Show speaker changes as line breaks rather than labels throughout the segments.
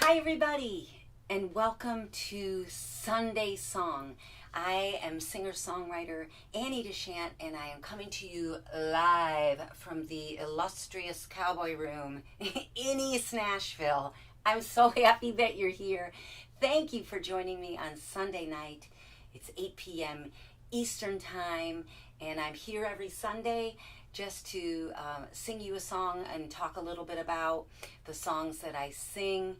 Hi, everybody, and welcome to Sunday Song. I am singer-songwriter Annie DeShant, and I am coming to you live from the illustrious Cowboy Room in East Nashville. I'm so happy that you're here. Thank you for joining me on Sunday night. It's 8 p.m. Eastern Time, and I'm here every Sunday just to sing you a song and talk a little bit about the songs that I sing.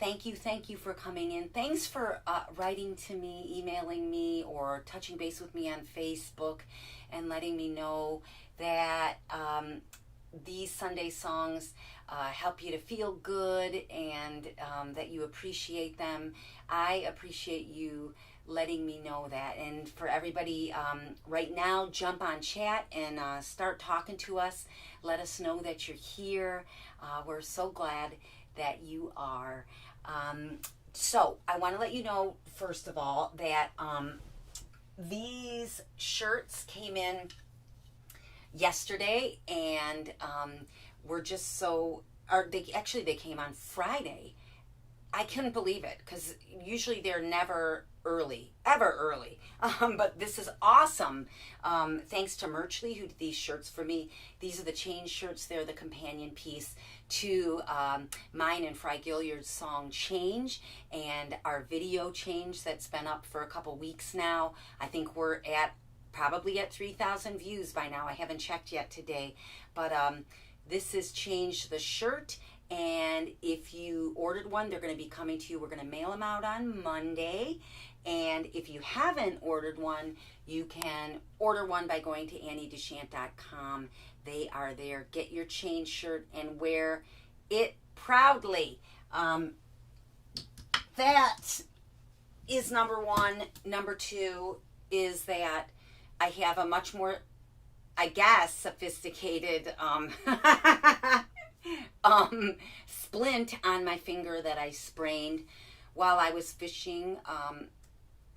Thank you for coming in. Thanks for writing to me, emailing me, or touching base with me on Facebook and letting me know that these Sunday songs help you to feel good and that you appreciate them. I appreciate you letting me know that. And for everybody right now, jump on chat and start talking to us. Let us know that you're here. We're so glad that you are. So I want to let you know, first of all, that these shirts came in yesterday, and we're just so, or they came on Friday. I couldn't believe it because usually they're never ever early. But this is awesome. Thanks to Merchly, who did these shirts for me. These are the change shirts. They're the companion piece to mine and Fry Gilliard's song Change, and our video Change that's been up for a couple weeks now. I think we're probably at 3,000 views by now. I haven't checked yet today. But this is Change the shirt. And if you ordered one, they're going to be coming to you. We're going to mail them out on Monday. And if you haven't ordered one, you can order one by going to anniedeshant.com. They are there. Get your Change shirt and wear it proudly. That is number one. Number two is that I have a much more, I guess, sophisticated splint on my finger that I sprained while I was fishing.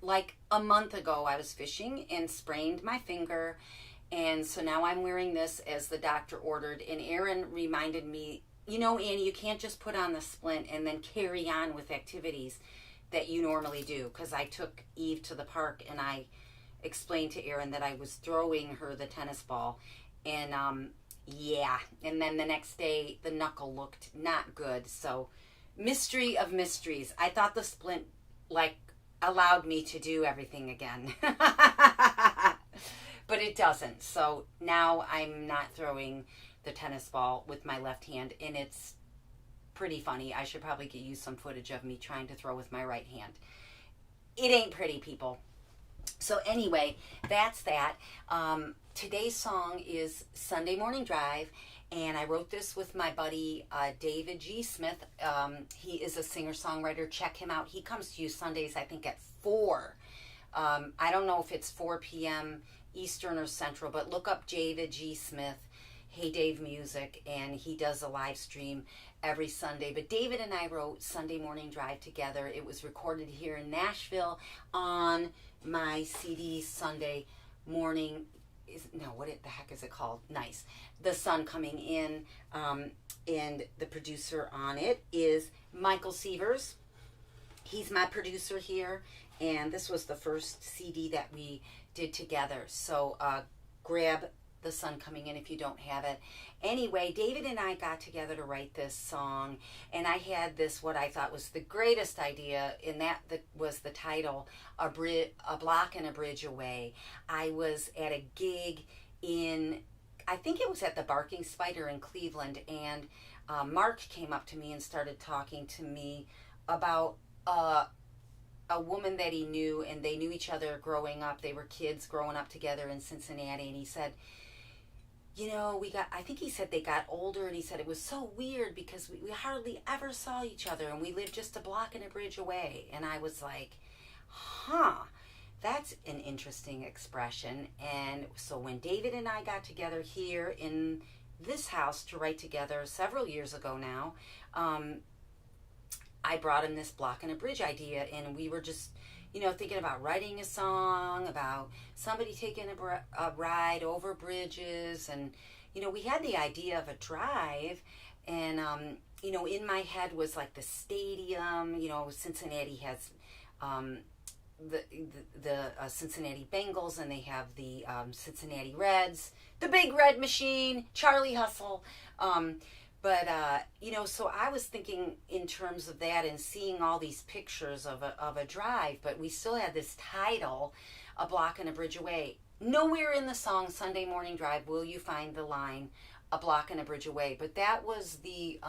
Like a month ago, I was fishing and sprained my finger, and so now I'm wearing this as the doctor ordered. And Aaron reminded me, you know, Annie, you can't just put on the splint and then carry on with activities that you normally do, because I took Eve to the park and I explained to Aaron that I was throwing her the tennis ball, and yeah, and then the next day the knuckle looked not good. So mystery of mysteries. I thought the splint allowed me to do everything again. But it doesn't. So now I'm not throwing the tennis ball with my left hand, and it's pretty funny. I should probably get you some footage of me trying to throw with my right hand. It ain't pretty, people. So anyway, that's that. Today's song is Sunday Morning Drive, and I wrote this with my buddy David G. Smith. He is a singer-songwriter. Check him out. He comes to you Sundays, I think, at 4. I don't know if it's 4 p.m. Eastern or Central, but look up David G. Smith, Hey Dave Music, and he does a live stream every Sunday. But David and I wrote Sunday Morning Drive together. It was recorded here in Nashville on my CD Sunday Morning. What the heck is it called? Nice. The Sun Coming In. And the producer on it is Michael Sievers. He's my producer here, and this was the first CD that we did together. So grab The Sun Coming In if you don't have it. Anyway, David and I got together to write this song, and I had this, what I thought was the greatest idea, and that was the title, A Block and a Bridge Away. I was at a gig I think it was at the Barking Spider in Cleveland, and Mark came up to me and started talking to me about a woman that he knew, and they knew each other growing up. They were kids growing up together in Cincinnati, and he said, you know, I think he said they got older, and he said it was so weird because we hardly ever saw each other, and we lived just a block and a bridge away. And I was like, that's an interesting expression. And so when David and I got together here in this house to write together several years ago now, I brought him this block and a bridge idea, and we were just, thinking about writing a song about somebody taking a ride over bridges, and we had the idea of a drive, and in my head was like the stadium. Cincinnati has the Cincinnati Bengals, and they have the Cincinnati Reds, the Big Red Machine, Charlie Hustle. So I was thinking in terms of that and seeing all these pictures of a drive, but we still had this title, A Block and a Bridge Away. Nowhere in the song Sunday Morning Drive will you find the line, a block and a bridge away. But that was the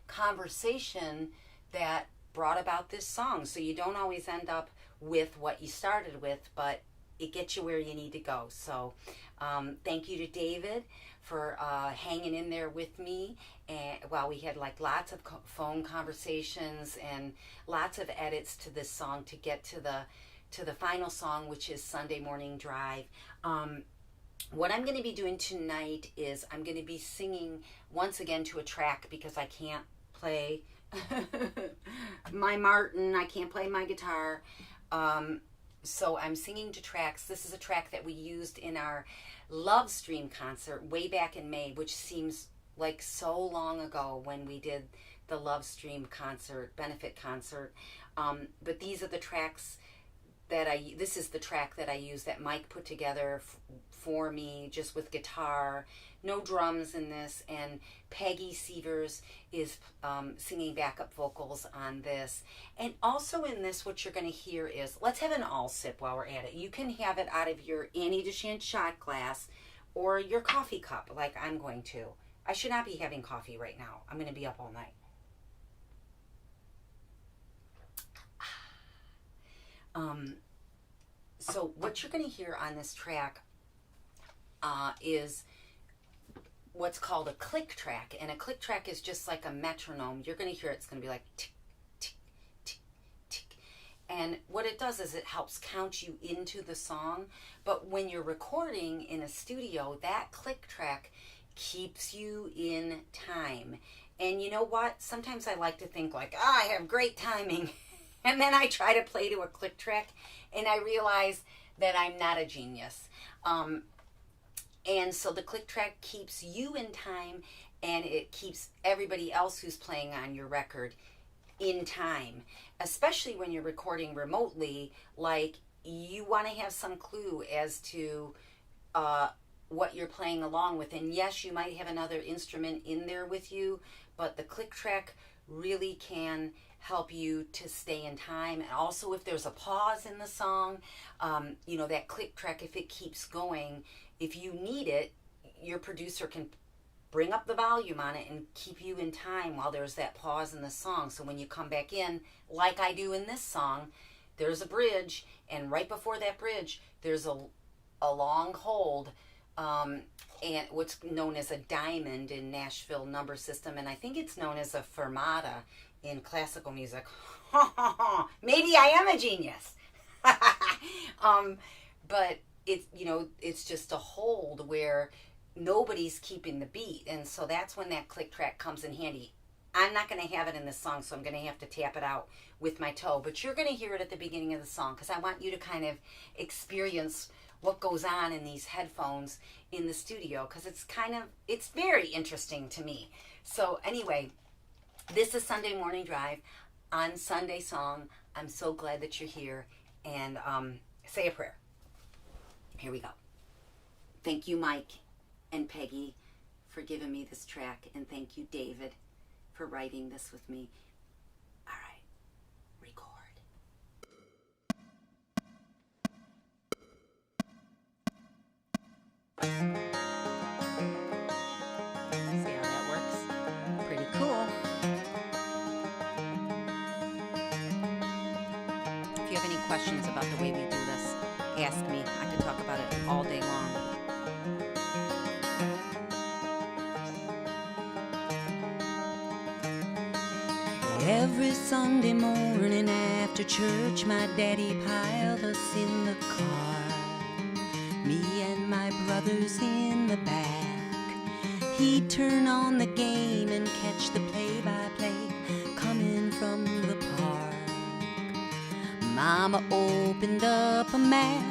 conversation that brought about this song. So you don't always end up with what you started with, but it gets you where you need to go. So thank you to David for hanging in there with me, and while we had like lots of phone conversations and lots of edits to this song to get to the final song, which is Sunday Morning Drive. What I'm going to be doing tonight is I'm going to be singing once again to a track, because I can't play my Martin, I can't play my guitar. So I'm singing to tracks. This is a track that we used in our Love Stream concert way back in May, which seems like so long ago when we did the Love Stream concert, benefit concert. But these are the tracks this is the track that I use that Mike put together for me, just with guitar, no drums in this, and Peggy Severs is singing backup vocals on this. And also in this, what you're going to hear is, let's have an all sip while we're at it. You can have it out of your Annie Dechant shot glass or your coffee cup, like I'm going to. I should not be having coffee right now. I'm going to be up all night. So what you're going to hear on this track is what's called a click track. And a click track is just like a metronome. You're going to hear it's going to be like tick, tick, tick, tick. And what it does is it helps count you into the song. But when you're recording in a studio, that click track keeps you in time. And you know what? Sometimes I like to think like, I have great timing. And then I try to play to a click track, and I realize that I'm not a genius. And so the click track keeps you in time, and it keeps everybody else who's playing on your record in time. Especially when you're recording remotely, like you want to have some clue as to what you're playing along with. And yes, you might have another instrument in there with you, but the click track really can help you to stay in time. And also if there's a pause in the song, that click track, if it keeps going, if you need it, your producer can bring up the volume on it and keep you in time while there's that pause in the song. So when you come back in, like I do in this song, there's a bridge, and right before that bridge, there's a long hold, and what's known as a diamond in Nashville number system, and I think it's known as a fermata in classical music. Maybe I am a genius. But it's just a hold where nobody's keeping the beat, and so that's when that click track comes in handy. I'm not going to have it in this song, so I'm going to have to tap it out with my toe, but you're going to hear it at the beginning of the song, because I want you to kind of experience what goes on in these headphones in the studio, because it's very interesting to me. So anyway, this is Sunday Morning Drive on Sunday Song. I'm so glad that you're here, and say a prayer. Here we go. Thank you, Mike and Peggy, for giving me this track, and thank you, David, for writing this with me. All right, record. See how that works? Pretty cool. If you have any questions about the way we do this, ask me. I could talk about it all day long. Every Sunday morning after church, my daddy piled us in the car, me and my brothers in the back. He'd turn on the game and catch the play-by-play coming from the park. Mama opened up a map.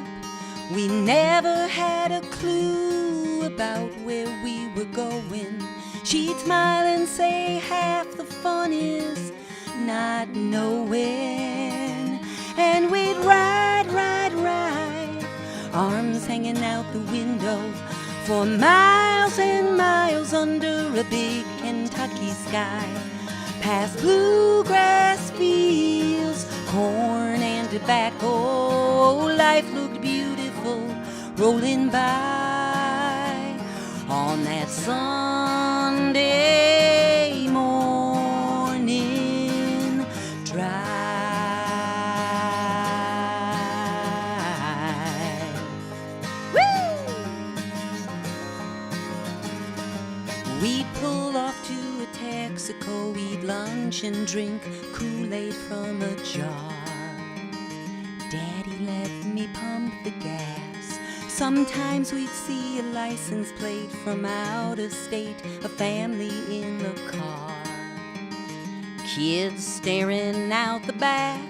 We never had a clue about where we were going. She'd smile and say half the fun is not knowing. And we'd ride, ride, ride, arms hanging out the window, for miles and miles under a big Kentucky sky. Past bluegrass fields, corn and tobacco, life looked beautiful rolling by on that Sunday morning drive. Woo! We'd pull off to a Texaco, eat lunch and drink Kool-Aid from a jar. Daddy let me pump the gas. Sometimes we'd see a license plate from out of state, a family in the car, kids staring out the back.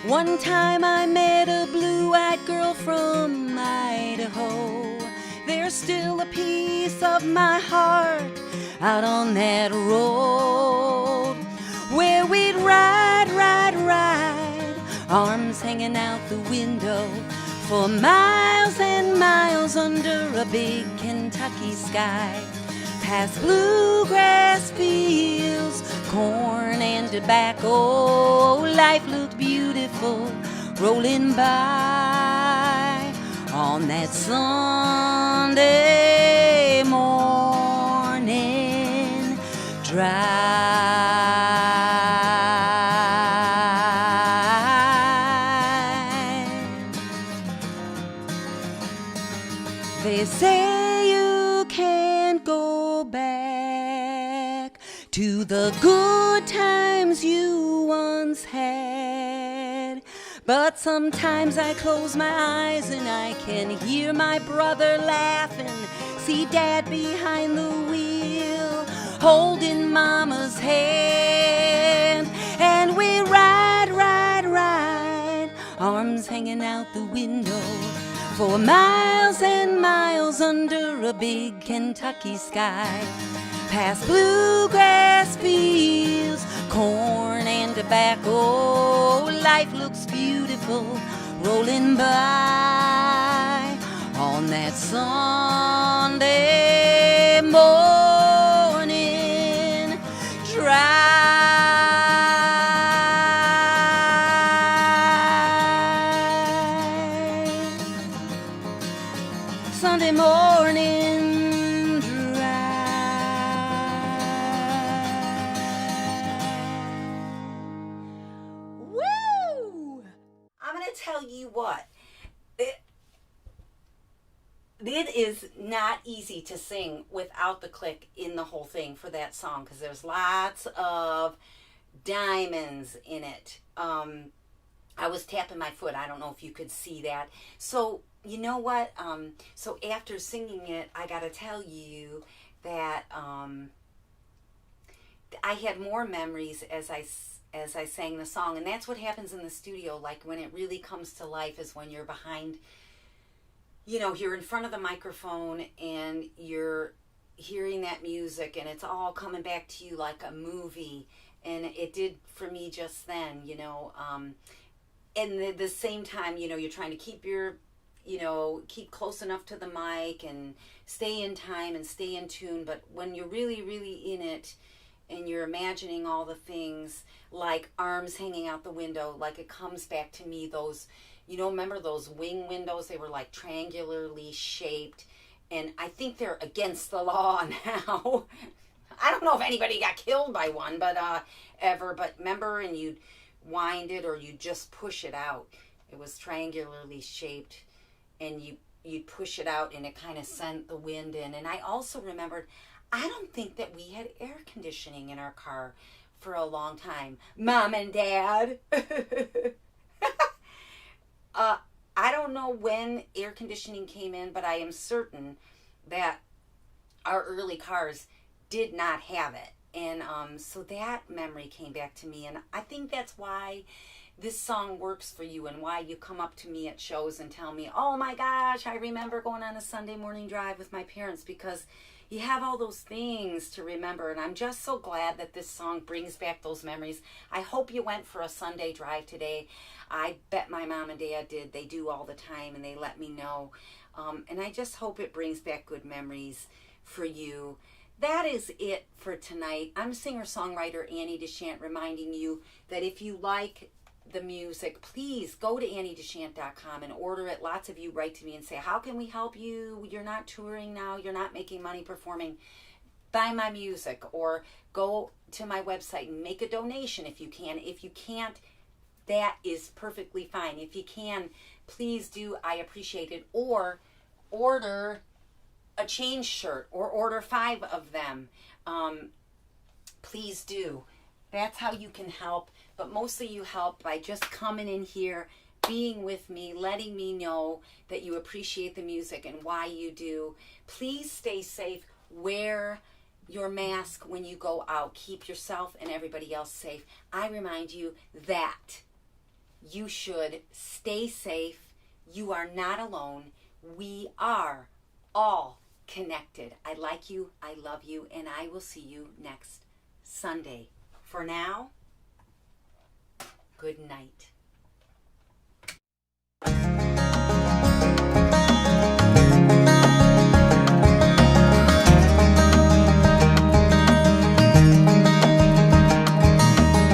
One time I met a blue-eyed girl from Idaho. There's still a piece of my heart out on that road where we'd ride, ride, ride, arms hanging out the window, for miles and miles under a big Kentucky sky. Past bluegrass fields, corn and tobacco, life looked beautiful rolling by on that Sunday morning drive. They say you can't go back to the good times you once had, but sometimes I close my eyes and I can hear my brother laughing, see Dad behind the wheel holding Mama's hand, and we ride, ride, ride, arms hanging out the window, for miles and miles under a big Kentucky sky. Past bluegrass fields, corn and tobacco, life looks beautiful rolling by on that Sunday morning drive. Sunday morning drive. Woo! I'm going to tell you what. It is not easy to sing without the click in the whole thing for that song, because there's lots of diamonds in it. I was tapping my foot. I don't know if you could see that. So, you know what? So after singing it, I got to tell you that I had more memories as I sang the song. And that's what happens in the studio. Like when it really comes to life is when you're behind, you know, you're in front of the microphone and you're hearing that music and it's all coming back to you like a movie. And it did for me just then, you know. And at the same time, you know, you're trying to keep keep close enough to the mic and stay in time and stay in tune. But when you're really, really in it and you're imagining all the things like arms hanging out the window, like it comes back to me, those, you know, remember those wing windows? They were like triangularly shaped. And I think they're against the law now. I don't know if anybody got killed by one, but remember, and you'd wind it or you just push it out. It was triangularly shaped and you'd push it out and it kind of sent the wind in. And I also remembered, I don't think that we had air conditioning in our car for a long time. Mom and Dad. I don't know when air conditioning came in, but I am certain that our early cars did not have it. And so that memory came back to me. And I think that's why this song works for you and why you come up to me at shows and tell me, oh my gosh, I remember going on a Sunday morning drive with my parents, because You have all those things to remember, and I'm just so glad that this song brings back those memories. I hope you went for a Sunday drive today. I bet my mom and dad did. They do all the time, and they let me know. And I just hope it brings back good memories for you. That is it for tonight. I'm singer-songwriter Annie DeShant, reminding you that if you like the music, please go to anniedeshant.com and order it. Lots of you write to me and say, how can we help you? You're not touring now. You're not making money performing. Buy my music, or go to my website and make a donation if you can. If you can't, that is perfectly fine. If you can, please do. I appreciate it. Or order a change shirt, or order 5 of them. Please do. That's how you can help. But mostly you help by just coming in here, being with me, letting me know that you appreciate the music and why you do. Please stay safe. Wear your mask when you go out. Keep yourself and everybody else safe. I remind you that you should stay safe. You are not alone. We are all connected. I like you, I love you, and I will see you next Sunday. For now, good night.